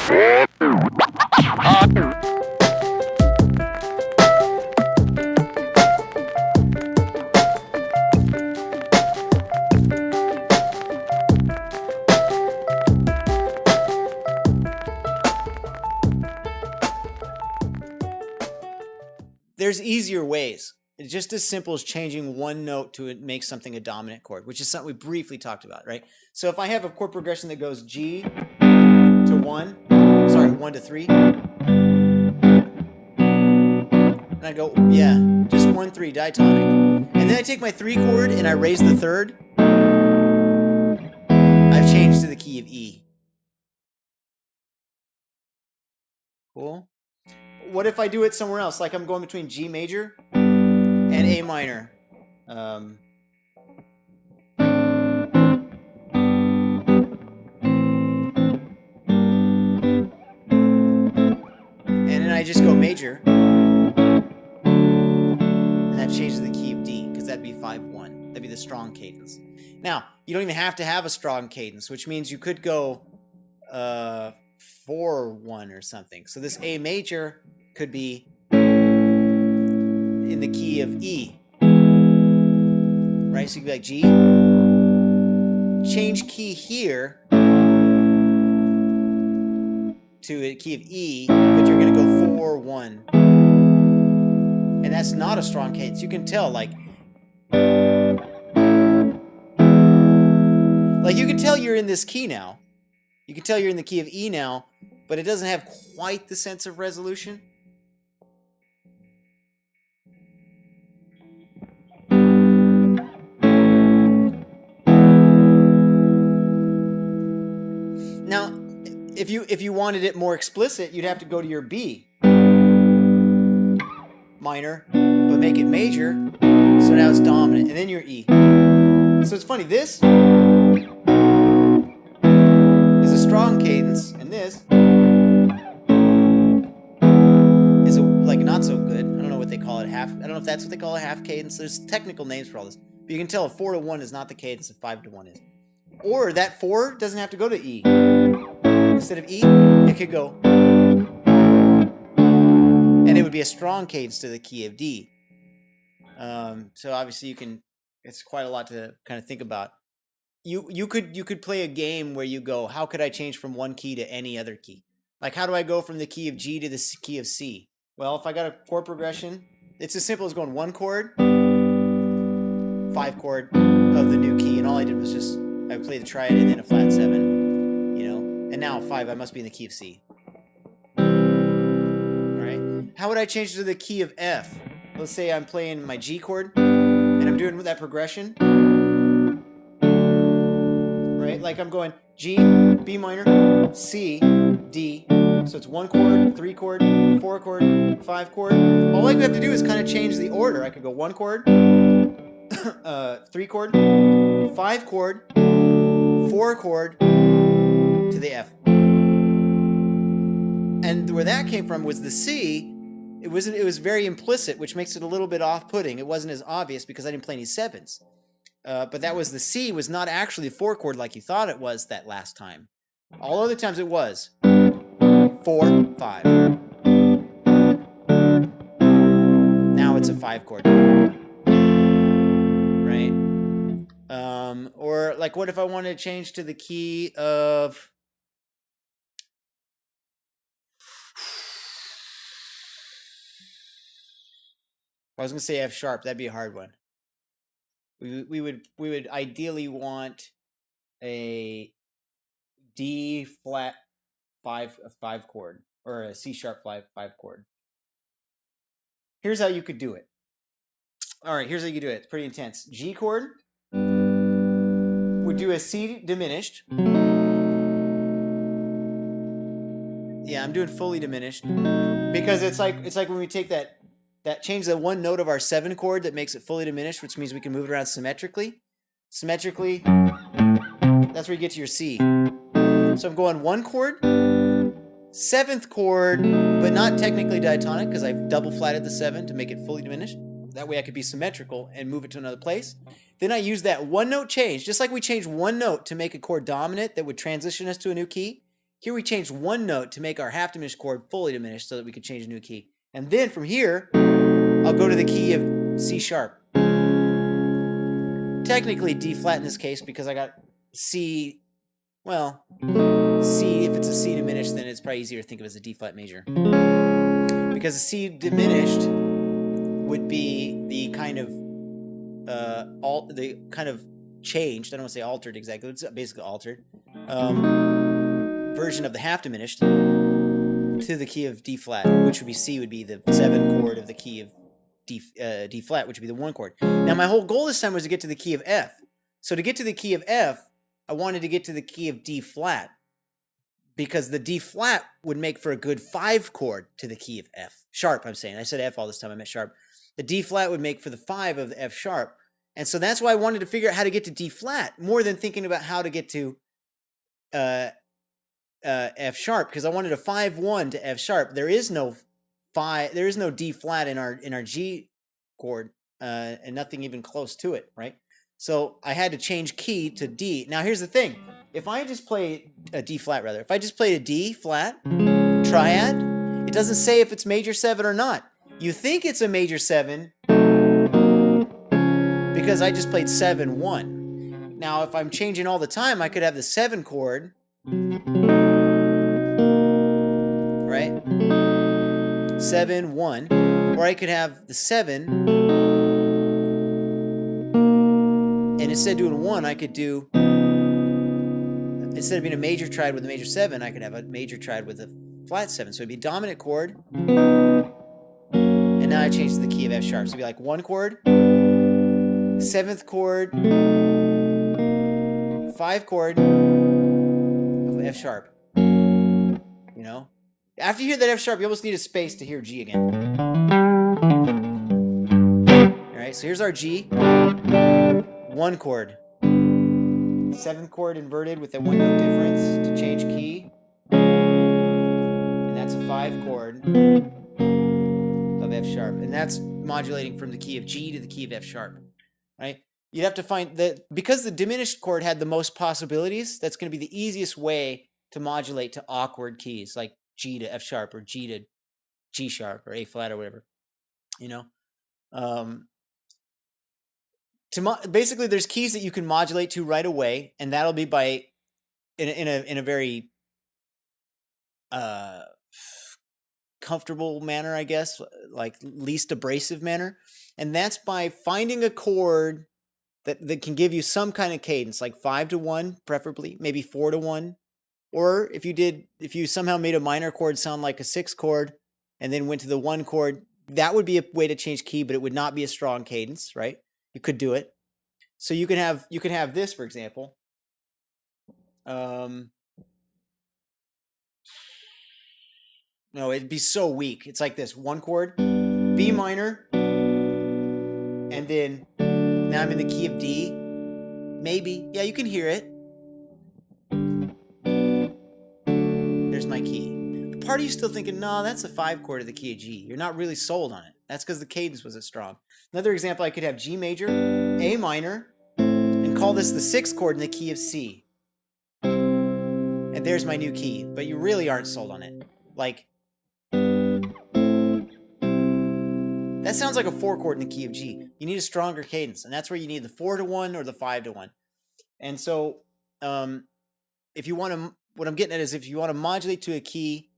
There's easier ways. It's just as simple as changing one note to make something a dominant chord, which is something we briefly talked about, right? So if I have a chord progression that goes G to 1, sorry, 1 to 3, and I go, yeah, just 1, 3, diatonic. And then I take my 3 chord and I raise the 3rd, I've changed to the key of E. Cool. What if I do it somewhere else? Like I'm going between G major and A minor. And then I just go major. And that changes the key of D, because that'd be 5-1. That'd be the strong cadence. Now, you don't even have to have a strong cadence, which means you could go 4-1 or something. So this A major could be in the key of E, right? So you could be like G, change key here to a key of E, but you're going to go 4-1, and that's not a strong cadence. You can tell, like you can tell you're in this key now. You can tell you're in the key of E now, but it doesn't have quite the sense of resolution. Now, if you wanted it more explicit, you'd have to go to your B minor, but make it major, so now it's dominant, and then your E. So it's funny, this is a strong cadence, and this is like not so good. I don't know what they call it, half. I don't know if that's what they call a half cadence. There's technical names for all this, but you can tell a 4-1 is not the cadence, a 5-1 is. Or that 4 doesn't have to go to E. Instead of E, it could go, and it would be a strong cadence to the key of D. So obviously you can. It's quite a lot to kind of think about. You could play a game where you go, how could I change from one key to any other key? Like, how do I go from the key of G to the key of C? Well, if I got a chord progression, it's as simple as going 1 chord, 5 chord of the new key, and all I did was just I played the triad and then a flat 7, you know, and now 5, I must be in the key of C. All right. How would I change to the key of F? Let's say I'm playing my G chord and I'm doing that progression. Right? Like I'm going G, B minor, C, D. So it's 1 chord, 3 chord, 4 chord, 5 chord. All I have to do is kind of change the order. I could go 1 chord, 3 chord, 5 chord, 4 chord to the F. And where that came from was the C. It was very implicit, which makes it a little bit off-putting. It wasn't as obvious because I didn't play any 7s. But that was the C was not actually a 4 chord like you thought it was that last time. All other times it was 4, 5. Now it's a 5 chord. Right? Or like what if I wanted to change to the key of... I was going to say F sharp. That'd be a hard one. We would ideally want a D flat 5 chord or a C sharp 5 chord. Here's how you could do it. All right, here's how you could do it. It's pretty intense. G chord would do a C diminished. Yeah, I'm doing fully diminished because it's like when we take that change the one note of our 7 chord that makes it fully diminished, which means we can move it around symmetrically. Symmetrically, that's where you get to your C. So I'm going 1 chord, 7th chord, but not technically diatonic because I've double flatted the 7 to make it fully diminished. That way I could be symmetrical and move it to another place. Then I use that one note change, just like we changed one note to make a chord dominant that would transition us to a new key. Here we changed one note to make our half diminished chord fully diminished so that we could change a new key. And then from here, I'll go to the key of C sharp. Technically D flat in this case because I got C, well, C, if it's a C diminished, then it's probably easier to think of as a D flat major. Because a C diminished would be the kind of changed, I don't want to say altered exactly, it's basically altered, version of the half diminished to the key of D flat, which would be C would be the 7 chord of the key of D flat, which would be the 1 chord. Now my whole goal this time was to get to the key of F. So to get to the key of F, I wanted to get to the key of D flat because the D flat would make for a good 5 chord to the key of F. Sharp, I'm saying. I said F all this time, I meant sharp. The D flat would make for the 5 of the F sharp. And so that's why I wanted to figure out how to get to D flat more than thinking about how to get to F sharp, because I wanted a 5-1 to F sharp. There is no D flat in our G chord, and nothing even close to it, right? So I had to change key to D. Now here's the thing: if I just play a D flat, rather, if I just played a D flat triad, it doesn't say if it's major 7 or not. You think it's a major 7 because I just played 7-1. Now if I'm changing all the time, I could have the 7 chord, right? 7-1, or I could have the 7, and instead of doing 1, I could do, instead of being a major triad with a major 7, I could have a major triad with a flat 7. So it'd be a dominant chord, and now I changed the key of F sharp. So it'd be like 1 chord, 7th chord, 5 chord of F sharp. You know? After you hear that F sharp, you almost need a space to hear G again. Alright, so here's our G. 1 chord. 7th chord inverted with a 1 note difference to change key. And that's a 5 chord of F sharp. And that's modulating from the key of G to the key of F sharp. Right? You'd have to find that because the diminished chord had the most possibilities, that's going to be the easiest way to modulate to awkward keys like G to F sharp or G to G sharp or A flat or whatever. You know? Basically, there's keys that you can modulate to right away, and that'll be by in a very comfortable manner, I guess, like least abrasive manner, and that's by finding a chord that can give you some kind of cadence, like 5-1, preferably, maybe 4-1, or if you somehow made a minor chord sound like a 6 chord, and then went to the 1 chord, that would be a way to change key, but it would not be a strong cadence, right? You could do it. So you can have this, for example. No, it'd be so weak. It's like this: 1 chord, B minor, and then now I'm in the key of D. Maybe, yeah, you can hear it. There's my key. The part of you still thinking, no, that's a 5 chord of the key of G. You're not really sold on it. That's because the cadence wasn't strong. Another example, I could have G major, A minor, and call this the 6th chord in the key of C. And there's my new key, but you really aren't sold on it. Like, that sounds like a 4 chord in the key of G. You need a stronger cadence, and that's where you need the 4-1 or the 5-1. And so, if you want to, what I'm getting at is if you want to modulate to a key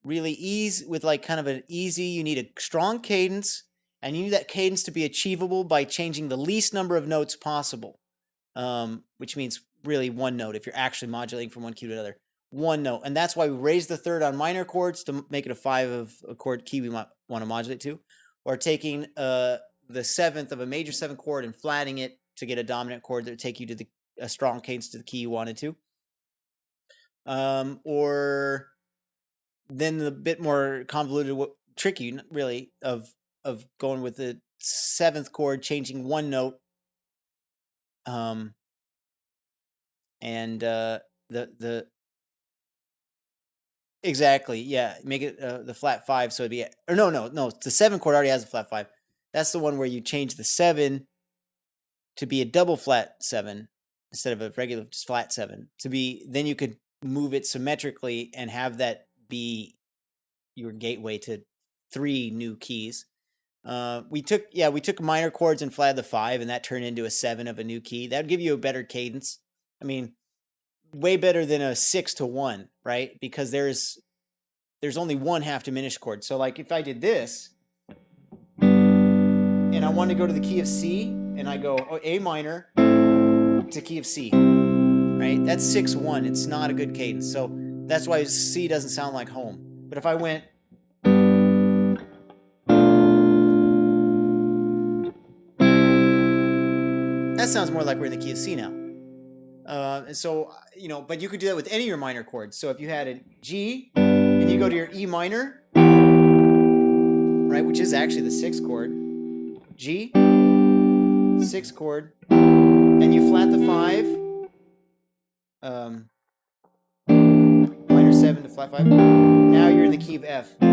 really with like kind of an easy, you need a strong cadence, and you need that cadence to be achievable by changing the least number of notes possible, which means really 1 note if you're actually modulating from one key to another. 1 note. And that's why we raise the 3rd on minor chords to make it a 5 of a chord key we might want to modulate to, or taking the 7th of a major 7 chord and flatting it to get a dominant chord that would take you to a strong cadence to the key you wanted to. Or then the bit more convoluted, tricky really, of going with the 7th chord, changing 1 note, and the exactly, yeah, make it the flat 5, so it'd be, or no, the 7 chord already has a flat 5. That's the one where you change the 7 to be a double flat 7 instead of a regular just flat 7 to be. Then you could move it symmetrically and have that be your gateway to 3 new keys. We took minor chords and flatted the 5, and that turned into a 7 of a new key. That would give you a better cadence. I mean, way better than a 6 to 1, right? Because there's only one half diminished chord. So like if I did this, and I want to go to the key of C, and I go A minor to key of C, right? That's 6-1. It's not a good cadence. So that's why C doesn't sound like home. But if I went, that sounds more like we're in the key of C now. And so, but you could do that with any of your minor chords. So if you had a G, and you go to your E minor, right, which is actually the 6th chord, G, 6th chord, and you flat the 5, minor 7 to flat 5, now you're in the key of F, so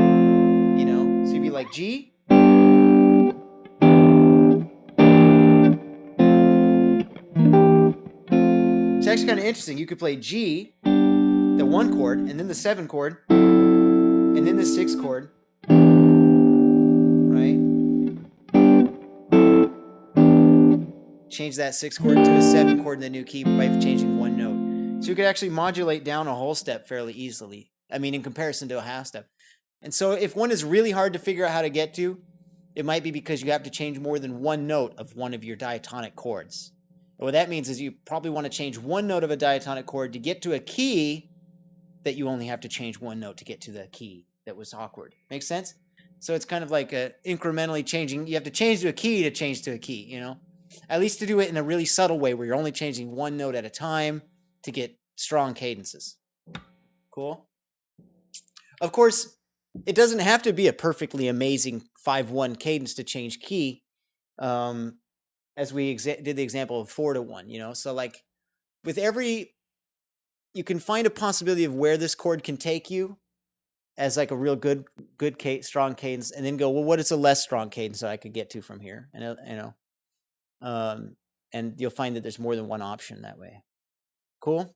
you'd be like G, it's actually kind of interesting. You could play G, the 1 chord, and then the 7 chord, and then the 6th chord, right? Change that 6th chord to a 7 chord in the new key by changing 1 note. So you could actually modulate down a whole step fairly easily. I mean, in comparison to a half step. And so if one is really hard to figure out how to get to, it might be because you have to change more than 1 note of one of your diatonic chords. And what that means is you probably want to change 1 note of a diatonic chord to get to a key that you only have to change 1 note to get to the key that was awkward. Make sense? So it's kind of like incrementally changing. You have to change to a key to change to a key, At least to do it in a really subtle way where you're only changing 1 note at a time to get strong cadences. Cool? Of course, it doesn't have to be a perfectly amazing 5-1 cadence to change key, as we did the example of 4 to 1, So like with you can find a possibility of where this chord can take you as like a real good strong cadence, and then go, well, what is a less strong cadence that I could get to from here? And you'll find that there's more than one option that way. Cool?